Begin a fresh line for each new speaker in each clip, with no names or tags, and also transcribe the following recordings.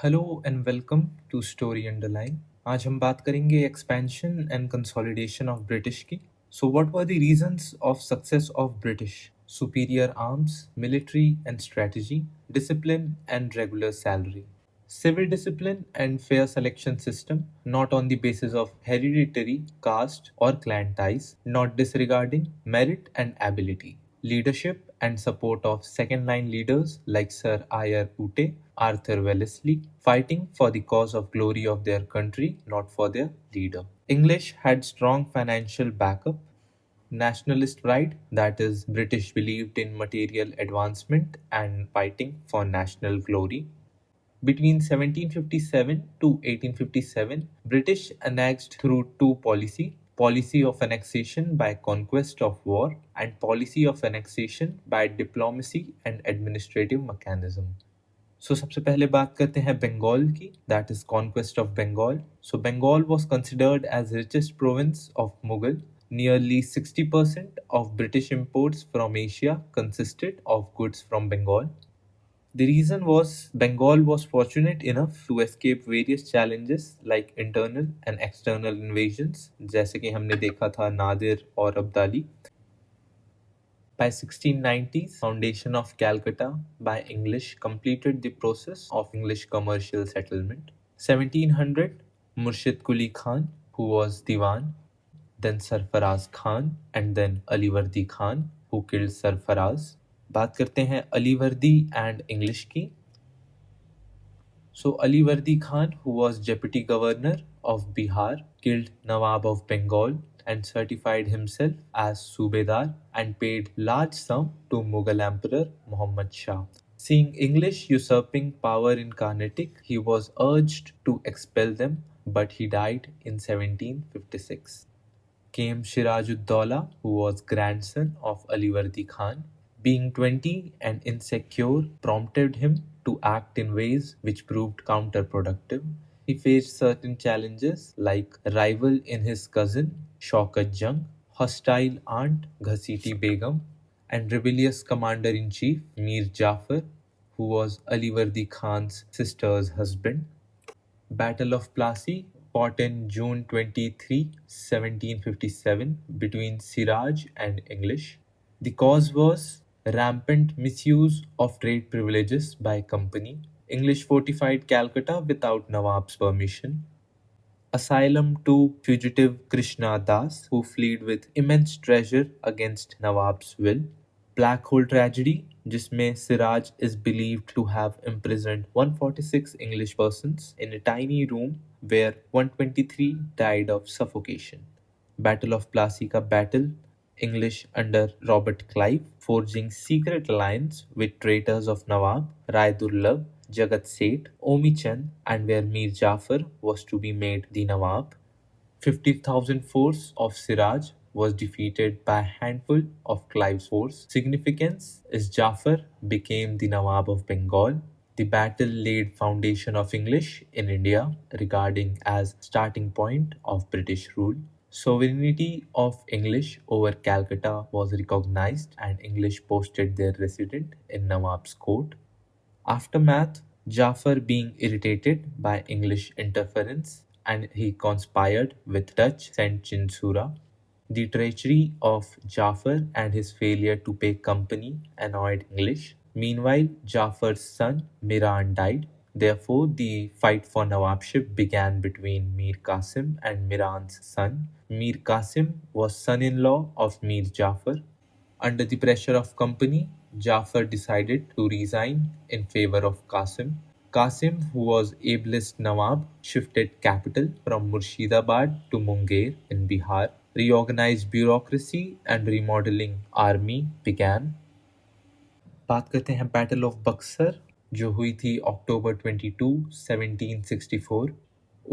Hello and welcome to story underline. आज हम बात करेंगे expansion and consolidation of British की। So what were the reasons of success of British? Superior arms, military and strategy, discipline and regular salary, civil discipline and fair selection system, not on the basis of hereditary, caste or clan ties, not disregarding merit and ability, leadership and support of second line leaders like Sir Eyre Ute, Arthur Wellesley, fighting for the cause of glory of their country, not for their leader. English had strong financial backup, nationalist pride, that is, British believed in material advancement and fighting for national glory. Between 1757 to 1857, British annexed through two policy of annexation by conquest of war and policy of annexation by diplomacy and administrative mechanism. So सबसे पहले बात करते हैं बंगाल की, that is conquest of Bengal. So Bengal was considered as richest province of Mughal. Nearly 60% of British imports from Asia consisted of goods from Bengal. The reason was Bengal was fortunate enough to escape various challenges like internal and external invasions, जैसे कि हमने देखा था नादिर और Abdali. By 1690s, foundation of Calcutta by English completed the process of English commercial settlement. 1700, Murshid Quli Khan, who was Diwan, then Sarfaraz Khan, and then Alivardi Khan, who killed Sarfaraz. बात करते हैं Alivardi and English की. So Alivardi Khan, who was deputy governor of Bihar, killed Nawab of Bengal and certified himself as Subedar and paid large sum to Mughal Emperor Muhammad Shah. Seeing English usurping power in Carnatic, he was urged to expel them, but he died in 1756. Came Shiraj-ud-Dawla, who was grandson of Alivardi Khan. Being 20 and insecure prompted him to act in ways which proved counterproductive. He faced certain challenges like rival in his cousin Shaukat Jung, hostile aunt Ghasiti Begum, and rebellious commander-in-chief Mir Jafar, who was Alivardi Khan's sister's husband. Battle of Plassey, fought in June 23, 1757, between Siraj and English. The cause was rampant misuse of trade privileges by company. English fortified Calcutta without Nawab's permission. Asylum to fugitive Krishna Das, who fled with immense treasure against Nawab's will. Black hole tragedy, जिसमें Siraj is believed to have imprisoned 146 English persons in a tiny room where 123 died of suffocation. Battle of Plassey का battle, English under Robert Clive, forging secret alliance with traitors of Nawab, Rai Durlab, Jagat Seth, Omi Chand, and where Mir Jafar was to be made the Nawab. 50,000 force of Siraj was defeated by a handful of Clive's force. Significance is Jafar became the Nawab of Bengal. The battle laid foundation of English in India regarding as starting point of British rule. Sovereignty of English over Calcutta was recognized and English posted their resident in Nawab's court. Aftermath, Jafar being irritated by English interference and he conspired with Dutch sent Chinsura. The treachery of Jafar and his failure to pay company annoyed English. Meanwhile, Jafar's son Miran died. Therefore, the fight for Nawabship began between Mir Qasim and Miran's son. Mir Qasim was son-in-law of Mir Jafar. Under the pressure of company, Jafar decided to resign in favor of Qasim. Qasim, who was ablest Nawab, shifted capital from Murshidabad to Munger in Bihar. Reorganized bureaucracy and remodeling army began. बात करते हैं battle of Buxar जो हुई थी अक्टूबर 22, 1764.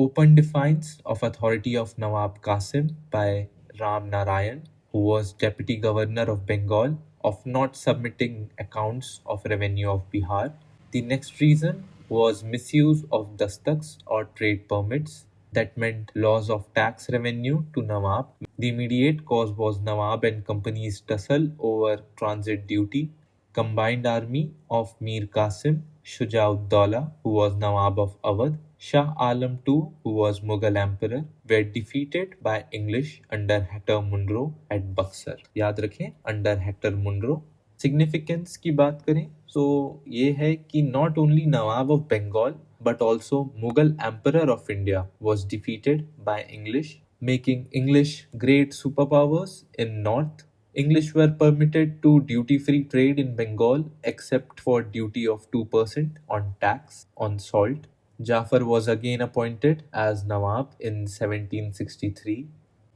Open defiance of authority of Nawab Qasim by Ram Narayan, who was deputy governor of Bengal, of not submitting accounts of revenue of Bihar. The next reason was misuse of dastaks or trade permits that meant loss of tax revenue to Nawab. The immediate cause was Nawab and company's tussle over transit duty. combined army of Mir Qasim, Shujauddaulah, who was Nawab of Awadh, Shah Alam II, who was Mughal emperor, were defeated by English under Hector Munro at Buxar. याद रखें, under Hector Munro. Significance की बात करें तो ये है कि not only नवाब of Bengal but also Mughal emperor of India was defeated by English, making English great superpowers in north. English were permitted to duty-free trade in Bengal except for duty of 2% on tax on salt. Jafar was again appointed as Nawab in 1763.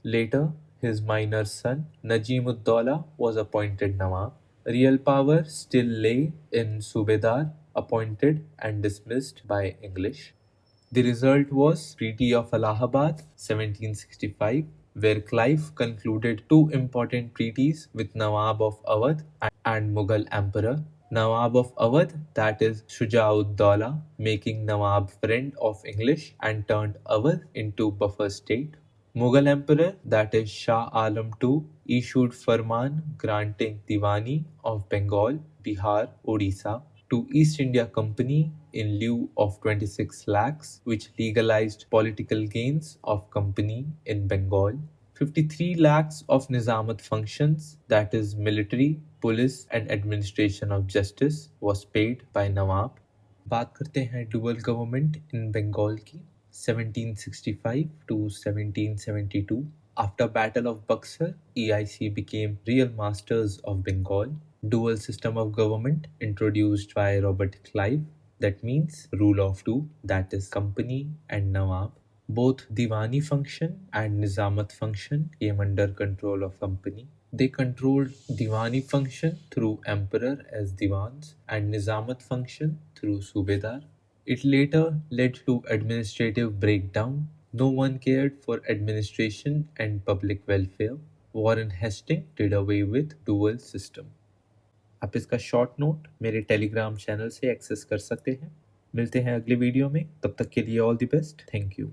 Later, his minor son Najim-ud-Dawla was appointed Nawab. Real power still lay in Subedar, appointed and dismissed by English. The result was Treaty of Allahabad 1765, where Clive concluded two important treaties with Nawab of Awadh and Mughal Emperor. Nawab of Awadh, that is Shujauddaulah, making Nawab friend of English and turned Awadh into buffer state. Mughal Emperor, that is Shah Alam II, issued Farman granting Diwani of Bengal, Bihar, Odisha to East India Company in lieu of 26 lakhs, which legalized political gains of company in Bengal. 53 lakhs of Nizamat functions, that is military, police and administration of justice, was paid by Nawab. बात करते हैं dual government in Bengal की 1765 to 1772. After Battle of Buxar, EIC became real masters of Bengal. Dual system of government introduced by Robert Clive, that means rule of two, that is company and Nawab. Both Diwani function and Nizamat function came under control of company. They controlled Diwani function through emperor as Diwans and Nizamat function through Subedar. It later led to administrative breakdown. No one cared for administration and public welfare. Warren Hastings did away with dual system. आप इसका short note मेरे Telegram channel से access कर सकते हैं। मिलते हैं अगले वीडियो में, तब तक के लिए all the best. Thank you.